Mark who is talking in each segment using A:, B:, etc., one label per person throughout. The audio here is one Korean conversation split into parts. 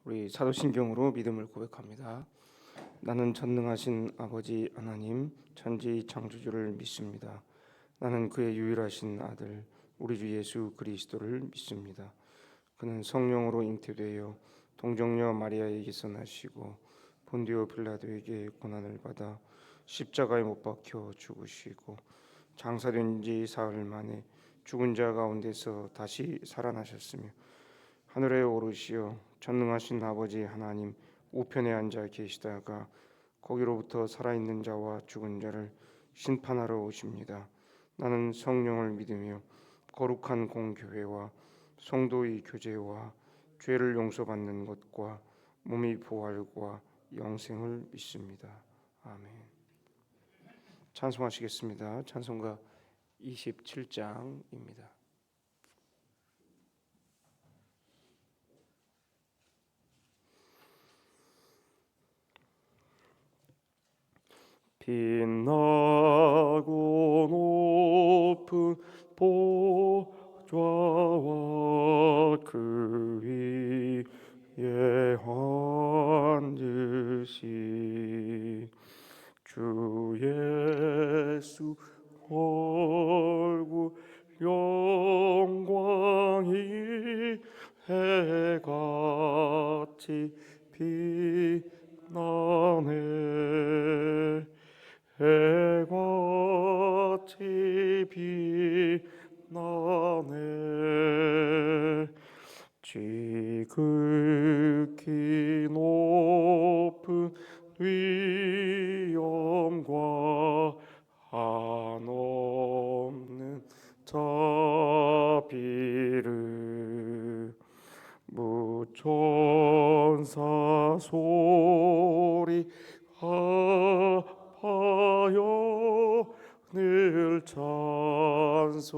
A: 우리 사도신경으로 믿음을 고백합니다. 나는 전능하신 아버지 하나님 천지 창조주를 믿습니다. 나는 그의 유일하신 아들 우리 주 예수 그리스도를 믿습니다. 그는 성령으로 잉태되어 동정녀 마리아에게서 나시고 본디오 빌라도에게 고난을 받아 십자가에 못 박혀 죽으시고 장사된 지 사흘 만에 죽은 자 가운데서 다시 살아나셨으며 하늘에 오르시어 전능하신 아버지 하나님 우편에 앉아 계시다가 거기로부터 살아있는 자와 죽은 자를 심판하러 오십니다. 나는 성령을 믿으며 거룩한 공교회와 성도의 교제와 죄를 용서받는 것과 몸의 부활과 영생을 믿습니다. 아멘. 찬송하시겠습니다. 찬송가 27장입니다. 빛나고 높은 보좌와 그 위에 앉으신 주 예수 얼굴 영광이 해같이 빛나네. 해같이 빛나네. 지극히 높은 위엄과 한없는 자비를 무천사 소리 하여 늘 찬송드리네.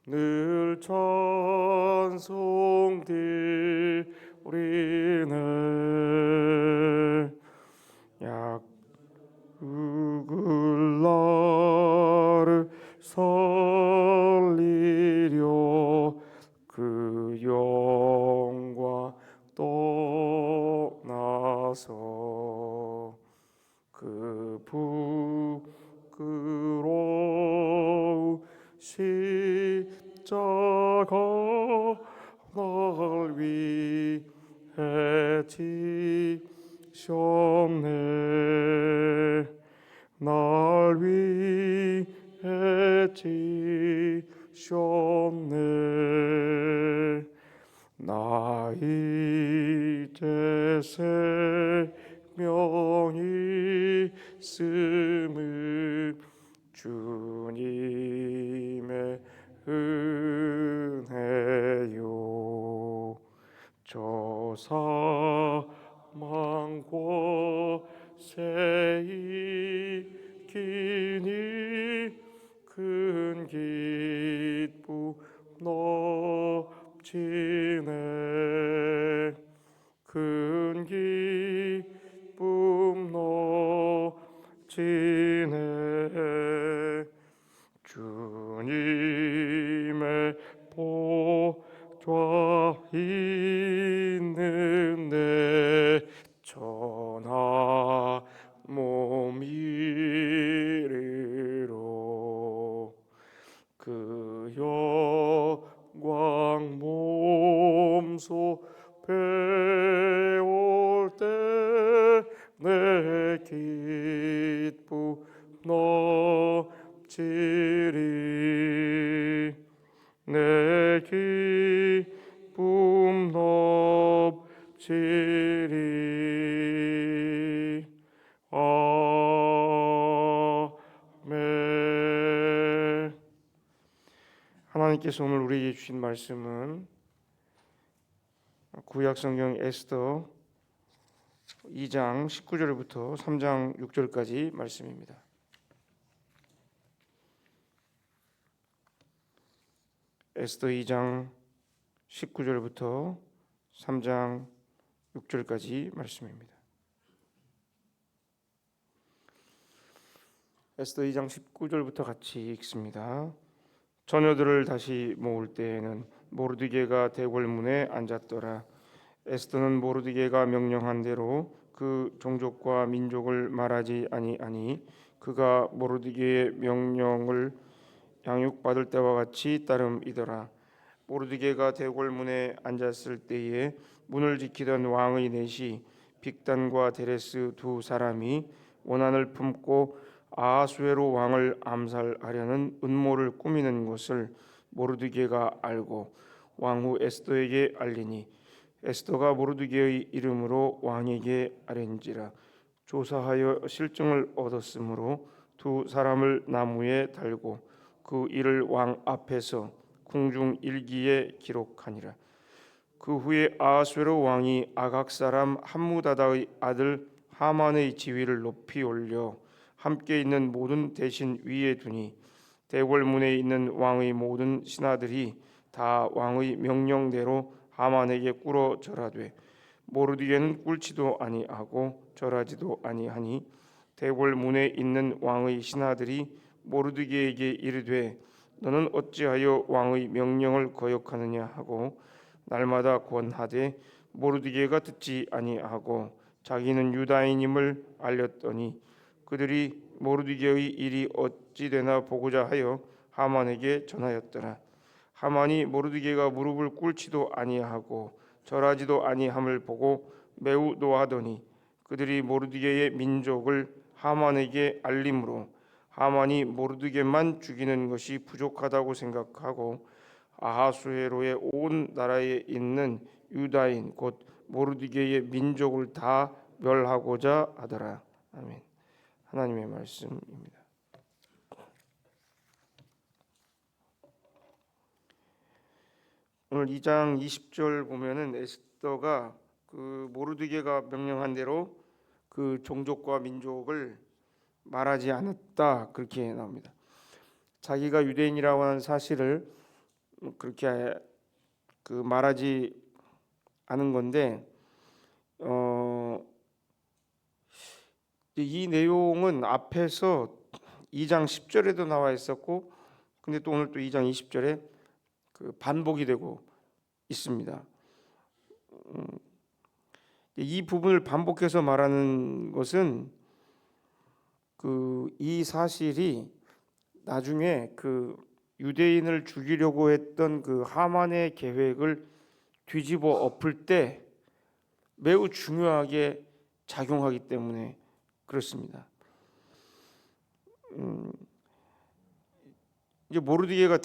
A: 늘 찬송드리네. 약국을 나를 살리려 그 영광 떠나서 그 부끄러운 십자가 날 위해 지셨네. 날 위해 지셨네. 나 이제 생명이 있음을 주님의 은혜요. 저 사망 곳에 이기니 큰 기쁨 넘치네. 큰 기쁨 넘치네. 주님의 보좌 있는 내 천하 몸 이르러 그 영광 몸소 배울 때 내 기쁨 넘치리. 내 기쁨 넘치리. 아멘. 하나님께서 오늘 우리에게 주신 말씀은 구약성경 에스더 2장 19절부터 3장 6절까지 말씀입니다. 에스더 2장 19절부터 3장 6절까지 말씀입니다. 에스더 2장 19절부터 같이 읽습니다. 처녀들을 다시 모을 때에는 모르드게가 대궐문에 앉았더라. 에스더는 모르드게가 명령한 대로 그 종족과 민족을 말하지 아니하니 그가 모르드게의 명령을 양육받을 때와 같이 따름이더라. 모르드게가 대궐문에 앉았을 때에 문을 지키던 왕의 넷이 빅단과 데레스 두 사람이 원한을 품고 아하수에로 왕을 암살하려는 음모를 꾸미는 것을 모르드게가 알고 왕후 에스더에게 알리니 에스더가 모르드게의 이름으로 왕에게 아뢰니라. 조사하여 실증을 얻었으므로 두 사람을 나무에 달고 그 일을 왕 앞에서 궁중 일기에 기록하니라. 그 후에 아하수에로 왕이 아각 사람 함무다다의 아들 하만의 지위를 높이 올려 함께 있는 모든 대신 위에 두니 대궐문에 있는 왕의 모든 신하들이 다 왕의 명령대로 하만에게 꿇어 절하되 모르드게는 꿇지도 아니하고 절하지도 아니하니 대궐문에 있는 왕의 신하들이 모르드게에게 이르되 너는 어찌하여 왕의 명령을 거역하느냐 하고 날마다 권하되 모르드게가 듣지 아니하고 자기는 유다인임을 알렸더니 그들이 모르드게의 일이 어찌 되나 보고자 하여 하만에게 전하였더라. 하만이 모르드게가 무릎을 꿇지도 아니하고 절하지도 아니함을 보고 매우 노하더니 그들이 모르드게의 민족을 하만에게 알림으로 하만이 모르드게만 죽이는 것이 부족하다고 생각하고 아하수에로의 온 나라에 있는 유다인 곧 모르드게의 민족을 다 멸하고자 하더라. 아멘. 하나님의 말씀입니다. 오늘 2장 20절 보면은 에스더가 그 모르드게가 명령한 대로 그 종족과 민족을 말하지 않았다 그렇게 나옵니다. 자기가 유대인이라고 하는 사실을 그렇게 그 말하지 않은 건데 이 내용은 앞에서 2장 10절에도 나와 있었고 근데 또 오늘 또 2장 20절에 그 반복이 되고 있습니다. 이 부분을 반복해서 말하는 것은 이 사실이 나중에 그 유대인을 죽이려고 했던 그 하만의 계획을 뒤집어 엎을 때 매우 중요하게 작용하기 때문에 그렇습니다. 이제 모르드게가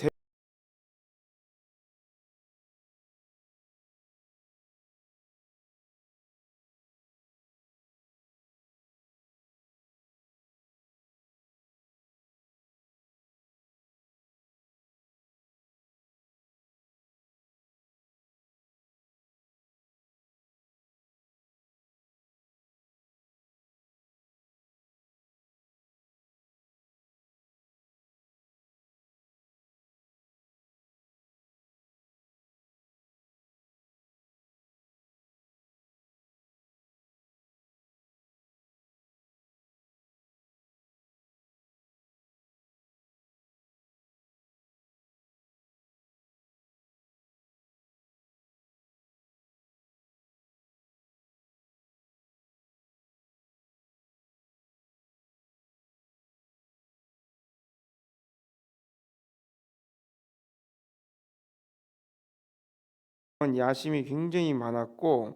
A: 야심이 굉장히 많았고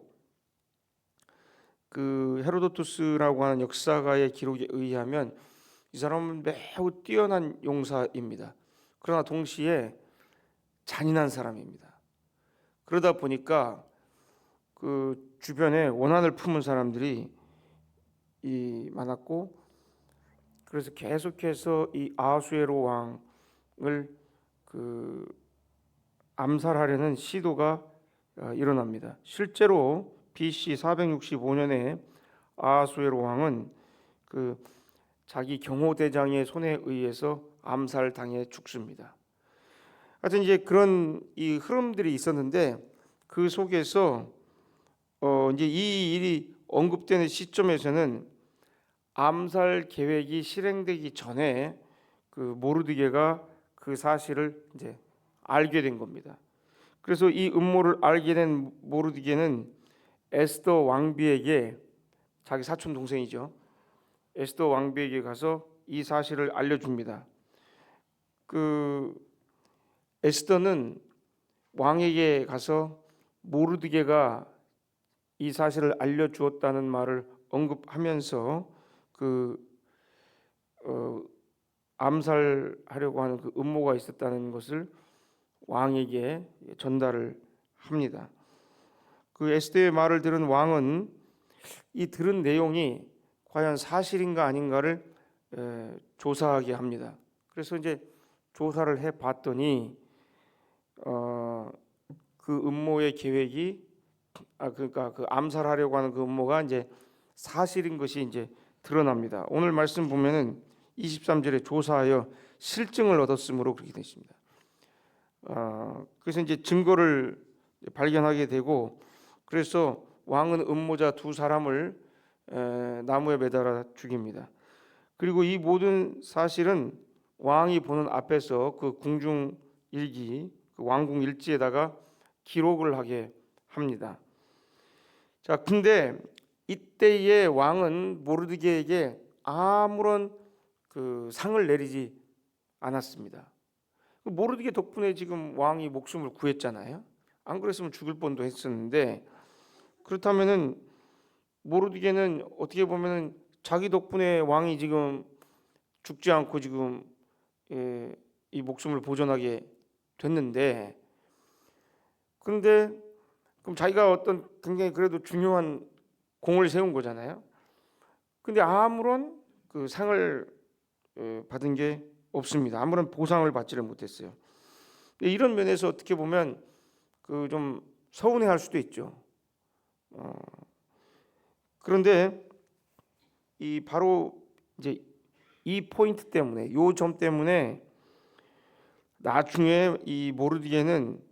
A: 그 헤로도투스라고 하는 역사가의 기록에 의하면 이 사람은 매우 뛰어난 용사입니다. 그러나 동시에 잔인한 사람입니다. 그러다 보니까 그 주변에 원한을 품은 사람들이 많았고 그래서 계속해서 이 아하수에로 왕을 그 암살하려는 시도가 일어납니다. 실제로 BC 465년에 아하수에로 왕은 그 자기 경호대장의 손에 의해서 암살당해 죽습니다. 하여튼 이제 그런 이 흐름들이 있었는데 그 속에서 이제 이 일이 언급되는 시점에서는 암살 계획이 실행되기 전에 그 모르드게가 그 사실을 이제 알게 된 겁니다. 그래서 이 음모를 알게 된 모르드게는 에스더 왕비에게, 자기 사촌 동생이죠, 에스더 왕비에게 가서 이 사실을 알려줍니다. 그 에스더는 왕에게 가서 모르드게가 이 사실을 알려주었다는 말을 언급하면서 그 암살하려고 하는 그 음모가 있었다는 것을 왕에게 전달을 합니다. 그 에스더의 말을 들은 왕은 이 들은 내용이 과연 사실인가 아닌가를 조사하게 합니다. 그래서 이제 조사를 해 봤더니 그 음모의 계획이 그러니까 그 암살하려고 하는 그 음모가 이제 사실인 것이 이제 드러납니다. 오늘 말씀 보면은 23절에 조사하여 실증을 얻었으므로 그렇게 되십니다. 그래서 이제 증거를 발견하게 되고, 그래서 왕은 음모자 두 사람을 나무에 매달아 죽입니다. 그리고 이 모든 사실은 왕이 보는 앞에서 그 궁중 일기, 그 왕궁 일지에다가 기록을 하게 합니다. 자, 근데 이때의 왕은 모르드게에게 아무런 그 상을 내리지 않았습니다. 모르드게 덕분에 지금 왕이 목숨을 구했잖아요. 안 그랬으면 죽을 뻔도 했었는데, 그렇다면은 모르드게는 어떻게 보면은 자기 덕분에 왕이 지금 죽지 않고 지금 이 목숨을 보존하게 됐는데, 그런데 그럼 자기가 어떤 굉장히 그래도 중요한 공을 세운 거잖아요. 근데 아무런 그 상을 받은 게 없습니다. 아무런 보상을 받지를 못했어요. 이런 면에서 어떻게 보면 그 좀 서운해할 수도 있죠. 그런데 이 바로 이제 이 포인트 때문에, 요 점 때문에 나중에 이 모르드게는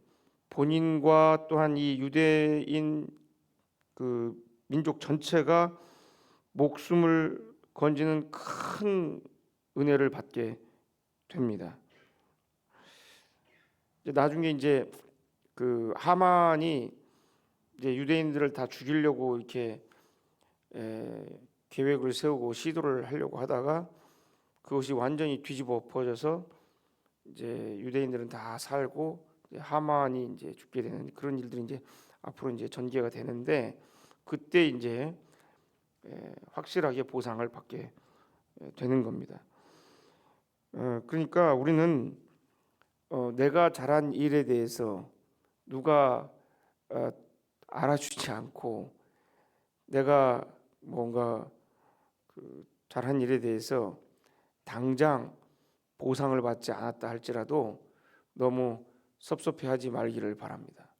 A: 본인과 또한 이 유대인 그 민족 전체가 목숨을 건지는 큰 은혜를 받게 됩니다. 나중에 이제 그 하만이 이제 유대인들을 다 죽이려고 이렇게 계획을 세우고 시도를 하려고 하다가 그것이 완전히 뒤집어 엎어져서 이제 유대인들은 다 살고 하만이 이제 죽게 되는 그런 일들이 이제 앞으로 이제 전개가 되는데, 그때 이제 확실하게 보상을 받게 되는 겁니다. 그러니까 우리는 내가 잘한 일에 대해서 누가 알아주지 않고, 내가 뭔가 그 잘한 일에 대해서 당장 보상을 받지 않았다 할지라도 너무 섭섭해하지 말기를 바랍니다.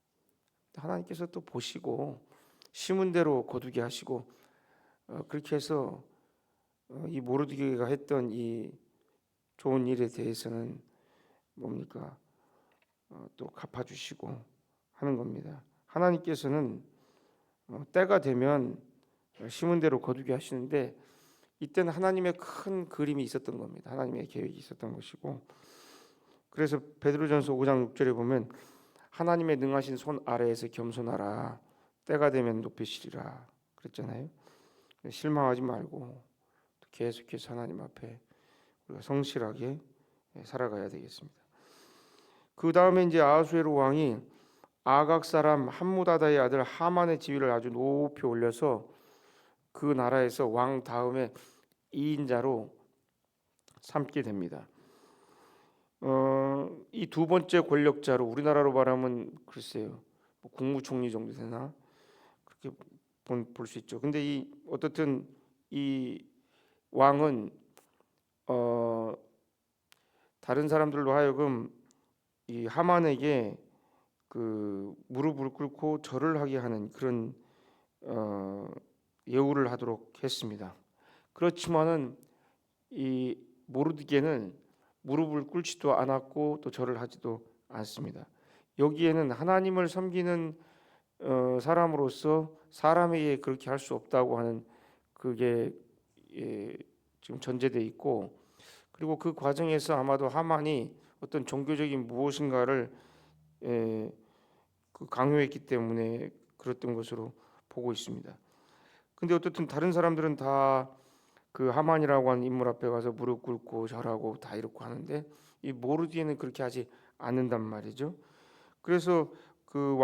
A: 하나님께서 또 보시고 심은 대로 거두게 하시고, 그렇게 해서 이 모르드게가 했던 이 좋은 일에 대해서는 뭡니까? 또 갚아주시고 하는 겁니다. 하나님께서는 때가 되면 심은 대로 거두게 하시는데, 이때는 하나님의 큰 그림이 있었던 겁니다. 하나님의 계획이 있었던 것이고, 그래서 베드로전서 5장 6절에 보면 하나님의 능하신 손 아래에서 겸손하라, 때가 되면 높이시리라 그랬잖아요. 실망하지 말고 계속해서 하나님 앞에 우리가 성실하게 살아가야 되겠습니다. 그 다음에 이제 아하수에로 왕이 아각 사람 함무다다의 아들 하만의 지위를 아주 높이 올려서 그 나라에서 왕 다음에 2인자로 삼게 됩니다. 이 두 번째 권력자로, 우리나라로 말하면 글쎄요, 뭐 국무총리 정도 되나 그렇게 볼 수 있죠. 근데 이 어떻든 이 왕은 다른 사람들로 하여금 이 하만에게 그 무릎을 꿇고 절을 하게 하는 그런 예우를 하도록 했습니다. 그렇지만은 이 모르드게는 무릎을 꿇지도 않았고 또 절을 하지도 않습니다. 여기에는 하나님을 섬기는 사람으로서 사람에게 그렇게 할 수 없다고 하는 그게 지금 전제돼 있고, 그리고 그 과정에서 아마도 하만이 어떤 종교적인 무엇인가를 강요했기 때문에 그랬던 것으로 보고 있습니다. 근데 어떻든 다른 사람들은 다 그 하만이라고 하는 인물 앞에 가서 무릎 꿇고 절하고 다 이렇게 하는데 이 모르드게는 그렇게 하지 않는단 말이죠. 그래서 그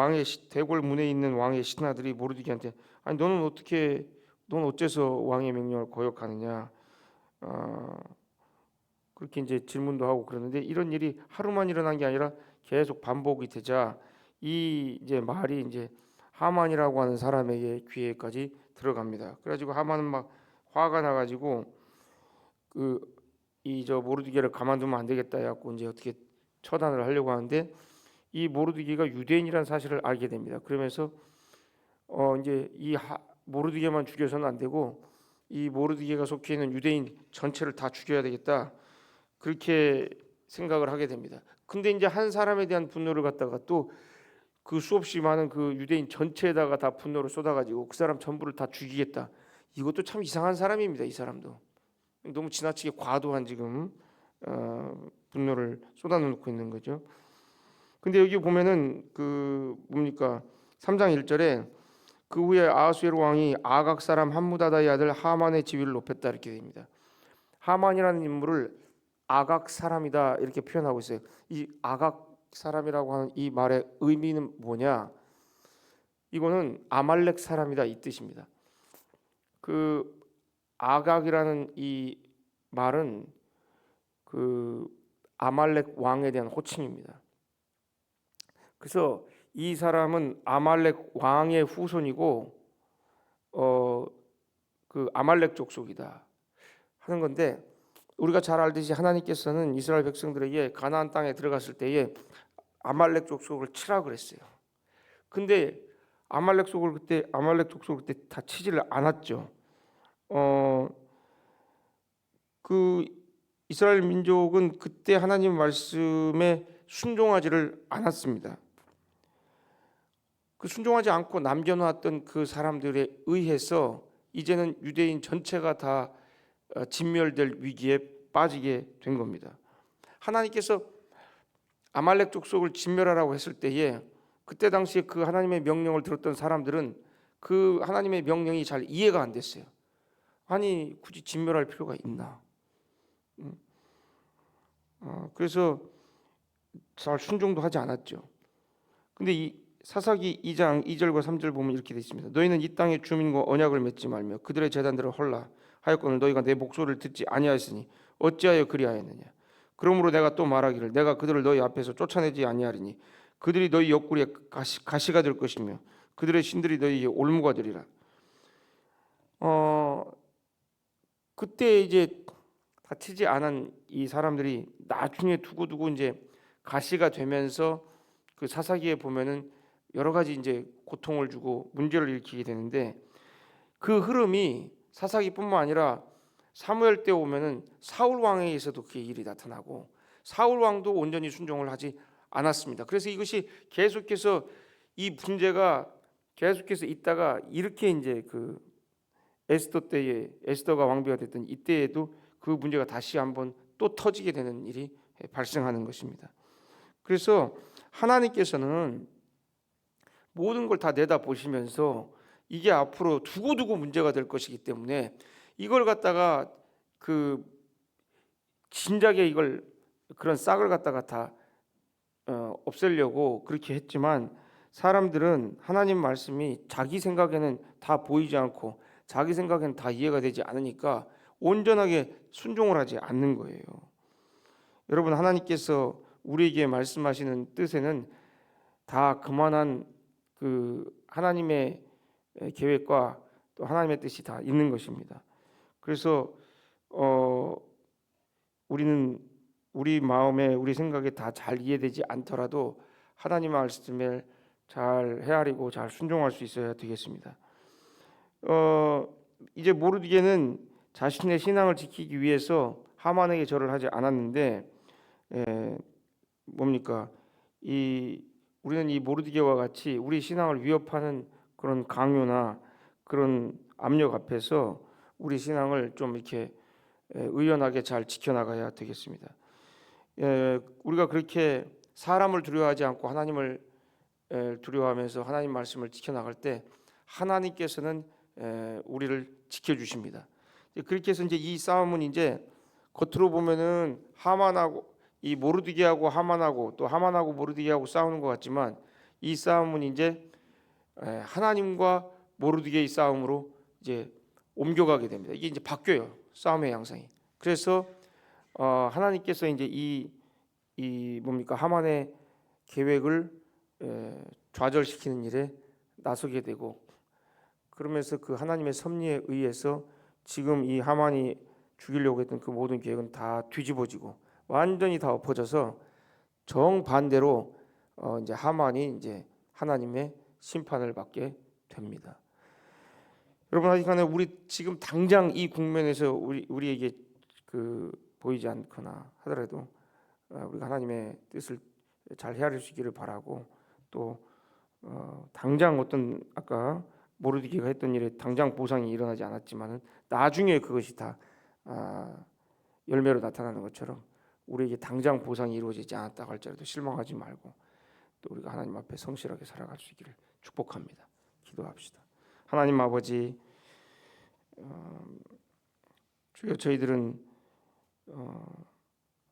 A: 대궐 문에 있는 왕의 신하들이 모르드게한테 아니 넌 어째서 왕의 명령을 거역하느냐 그렇게 이제 질문도 하고 그러는데 이런 일이 하루만 일어난 게 아니라 계속 반복이 되자 이 이제 말이 이제 하만이라고 하는 사람에게 귀에까지 들어갑니다. 그래가지고 하만은 막 화가 나가지고 모르드게를 가만두면 안 되겠다 해갖고 이제 어떻게 처단을 하려고 하는데 이 모르드게가 유대인이라는 사실을 알게 됩니다. 그러면서 이제 모르드게만 죽여서는 안 되고 이 모르드게가 속해 있는 유대인 전체를 다 죽여야 되겠다. 그렇게 생각을 하게 됩니다. 근데 이제 한 사람에 대한 분노를 갖다가 또 그 수없이 많은 그 유대인 전체에다가 다 분노를 쏟아가지고 그 사람 전부를 다 죽이겠다. 이것도 참 이상한 사람입니다. 이 사람도 너무 지나치게 과도한 지금 분노를 쏟아놓고 있는 거죠. 근데 여기 보면은 그 뭡니까 3장 1절에 그 후에 아하수에로 왕이 아각 사람 함무다다의 아들 하만의 지위를 높였다 이렇게 됩니다. 하만이라는 인물을 아각 사람이다 이렇게 표현하고 있어요. 이 아각 사람이라고 하는 이 말의 의미는 뭐냐? 이거는 아말렉 사람이다 이 뜻입니다. 그 아각이라는 이 말은 그 아말렉 왕에 대한 호칭입니다. 그래서 이 사람은 아말렉 왕의 후손이고 그 아말렉 족속이다 하는 건데 우리가 잘 알듯이 하나님께서는 이스라엘 백성들에게 가나안 땅에 들어갔을 때에 아말렉 족속을 치라 그랬어요. 근데 아말렉 족속을 그때 다 치지를 않았죠. 그 이스라엘 민족은 그때 하나님 말씀에 순종하지를 않았습니다. 그 순종하지 않고 남겨놓았던 그 사람들에 의해서 이제는 유대인 전체가 다 진멸될 위기에 빠지게 된 겁니다. 하나님께서 아말렉 족속을 진멸하라고 했을 때에 그때 당시에 그 하나님의 명령을 들었던 사람들은 그 하나님의 명령이 잘 이해가 안 됐어요. 아니 굳이 진멸할 필요가 있나? 그래서 잘 순종도 하지 않았죠. 근데 이 사사기 2장 2절과 3절 보면 이렇게 되어 있습니다. 너희는 이 땅의 주민과 언약을 맺지 말며 그들의 제단들을 헐라 하였거늘 너희가 내 목소리를 듣지 아니하였으니 어찌하여 그리하였느냐. 그러므로 내가 또 말하기를 내가 그들을 너희 앞에서 쫓아내지 아니하리니 그들이 너희 옆구리에 가시가 될 것이며 그들의 신들이 너희에게 올무가 되리라. 그때 이제 다치지 않은 이 사람들이 나중에 두고두고 이제 가시가 되면서 그 사사기에 보면은 여러 가지 이제 고통을 주고 문제를 일으키게 되는데 그 흐름이 사사기뿐만 아니라 사무엘 때 오면은 사울 왕에 의해서도 그 일이 나타나고 사울 왕도 온전히 순종을 하지 않았습니다. 그래서 이것이 계속해서 이 문제가 계속해서 있다가 이렇게 이제 그 에스더가 왕비가 됐던 이때에도 그 문제가 다시 한번 또 터지게 되는 일이 발생하는 것입니다. 그래서 하나님께서는 모든 걸 다 내다 보시면서 이게 앞으로 두고두고 문제가 될 것이기 때문에 이걸 갖다가 그 진작에 이걸 그런 싹을 갖다가 다 없애려고 그렇게 했지만 사람들은 하나님 말씀이 자기 생각에는 다 보이지 않고 자기 생각에는 다 이해가 되지 않으니까 온전하게 순종을 하지 않는 거예요. 여러분 하나님께서 우리에게 말씀하시는 뜻에는 다 그만한 그 하나님의 계획과 또 하나님의 뜻이 다 있는 것입니다. 그래서 우리는 우리 마음에 우리 생각에 다 잘 이해되지 않더라도 하나님 말씀을 잘 헤아리고 잘 순종할 수 있어야 되겠습니다. 이제 모르드게는 자신의 신앙을 지키기 위해서 하만에게 절을 하지 않았는데 뭡니까? 우리는 이 모르드게와 같이 우리 신앙을 위협하는 그런 강요나 그런 압력 앞에서 우리 신앙을 좀 이렇게 의연하게 잘 지켜나가야 되겠습니다. 우리가 그렇게 사람을 두려워하지 않고 하나님을 두려워하면서 하나님 말씀을 지켜나갈 때 하나님께서는 우리를 지켜주십니다. 그렇게 해서 이제 이 싸움은 이제 겉으로 보면은 하만하고 이 모르드게하고 하만하고 또 하만하고 모르드게하고 싸우는 것 같지만 이 싸움은 이제 하나님과 모르드게의 싸움으로 이제 옮겨가게 됩니다. 이게 이제 바뀌어요. 싸움의 양상이. 그래서 하나님께서 이제 이 뭡니까 하만의 계획을 좌절시키는 일에 나서게 되고 그러면서 그 하나님의 섭리에 의해서 지금 이 하만이 죽이려고 했던 그 모든 계획은 다 뒤집어지고 완전히 다 엎어져서 정반대로 이제 하만이 이제 하나님의 심판을 받게 됩니다. 여러분 하여간에 우리 지금 당장 이 국면에서 우리에게 그 보이지 않거나 하더라도 우리가 하나님의 뜻을 잘 헤아릴 수 있기를 바라고 또 당장 어떤 아까 모르드게가 했던 일에 당장 보상이 일어나지 않았지만은 나중에 그것이 다 열매로 나타나는 것처럼 우리에게 당장 보상이 이루어지지 않았다고 할지라도 실망하지 말고 또 우리가 하나님 앞에 성실하게 살아갈 수 있기를 축복합니다. 기도합시다. 하나님 아버지, 주여 저희들은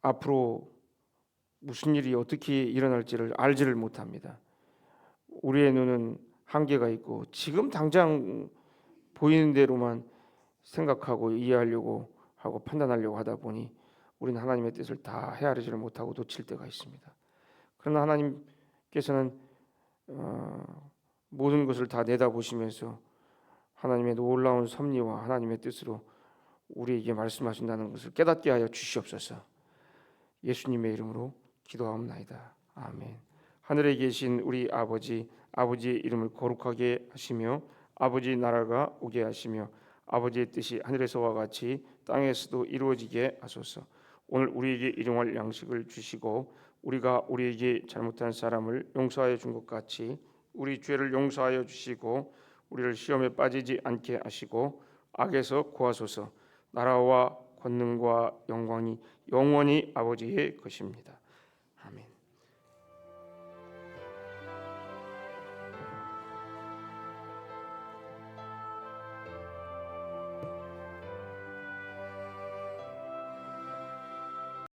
A: 앞으로 무슨 일이 어떻게 일어날지를 알지를 못합니다. 우리의 눈은 한계가 있고 지금 당장 보이는 대로만 생각하고 이해하려고 하고 판단하려고 하다 보니 우리는 하나님의 뜻을 다 헤아리지를 못하고 놓칠 때가 있습니다. 그러나 하나님께서는 모든 것을 다 내다보시면서 하나님의 놀라운 섭리와 하나님의 뜻으로 우리에게 말씀하신다는 것을 깨닫게 하여 주시옵소서. 예수님의 이름으로 기도하옵나이다. 아멘. 하늘에 계신 우리 아버지, 아버지의 이름을 거룩하게 하시며 아버지 나라가 오게 하시며 아버지의 뜻이 하늘에서와 같이 땅에서도 이루어지게 하소서. 오늘 우리에게 일용할 양식을 주시고 우리가 우리에게 잘못한 사람을 용서하여 준 것 같이 우리 죄를 용서하여 주시고 우리를 시험에 빠지지 않게 하시고 악에서 구하소서. 나라와 권능과 영광이 영원히 아버지의 것입니다.